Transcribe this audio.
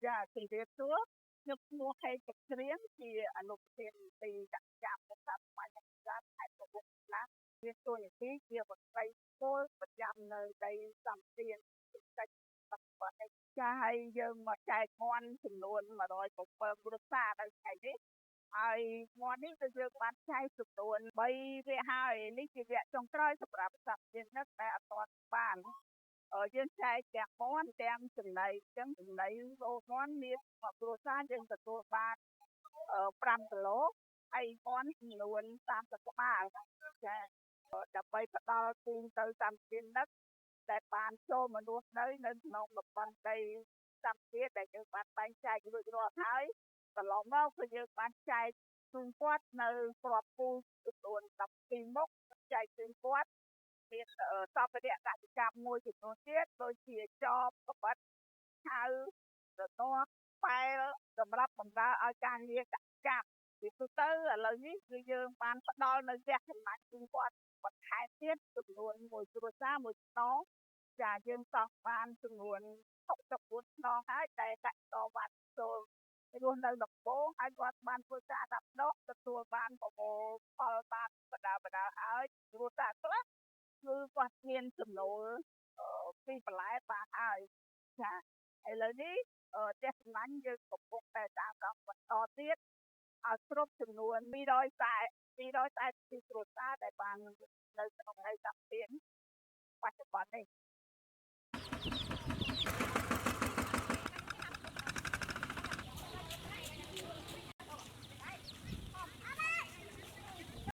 ចាជំរាបសួរខ្ញុំឈ្មោះខេកក្រៀមជាអនុប្រធានមន្ត្រីដាក់ចាប់រដ្ឋបាលចាត់ខេត្តប្រវត្តិណាវាទួលនីតិជាមន្ត្រីពលប្រចាំនៅដីសម្ពាធកិច្ចបព្វនេះចាហើយយើងមកចែកមន់ចំនួន107គ្រួសារនៅថ្ងៃនេះហើយមន់នេះគឺយើងបានចែកចំនួន3វគ្គហើយនេះជាវគ្គចុងក្រោយសម្រាប់សប្តាហ៍នេះដែលអត់ទាន់បានយើងចែកទាំងមន់ទាំងចំណីអញ្ចឹងចំណីរោមន់មានគ្រួសារយើងទទួលបាន5គីឡូហើយមន់ចំនួន30ក្បាលចាដើម្បីផ្ដល់ជូនទៅតាមជានិកដែលបានចូលមកនោះនៅក្នុងតំបន់ដីតាមជាដែលយើងបានបែងចែករួចរាល់ហើយកន្លងមកគឺយើងបានចែកជូនគាត់នៅក្របពូជចំនួន12មុខចែកជូនគាត់មានសម្ភារៈកសិកម្មមួយចំនួនទៀតដូចជាចបក្បិតឆៅរនាស់ប៉ែលសម្រាប់បម្រើឲ្យការងារកសិកម្មពីទូទៅឥឡូវនេះគឺយើងបានផ្ដល់នៅផ្ទះចំណាច់ជូនគាត់បន្ថែមទៀតចំនួនមួយគ្រួសារមួយខ្នងចាយើងសោះបានចំនួន64ខ្នងហើយតែកាច់តបានចូលរស់នៅដំបូងហើយគាត់បានធ្វើការដាប់ដុះទទួលបានប្រមូលផលបានបដាបដាឲ្យគ្រួសារខ្លះគឺគាត់មានចំណូលពីបន្លែបានហើយចាឥឡូវនេះផ្ទះសំណាញ់យើងកំពុងតែតាមដល់បន្តទៀតឲ្យគ្រប់ចំនួន240គ្រួសារដែលបាននៅក្នុងនៃសម្ពាធបច្ចុប្បន្ននេះ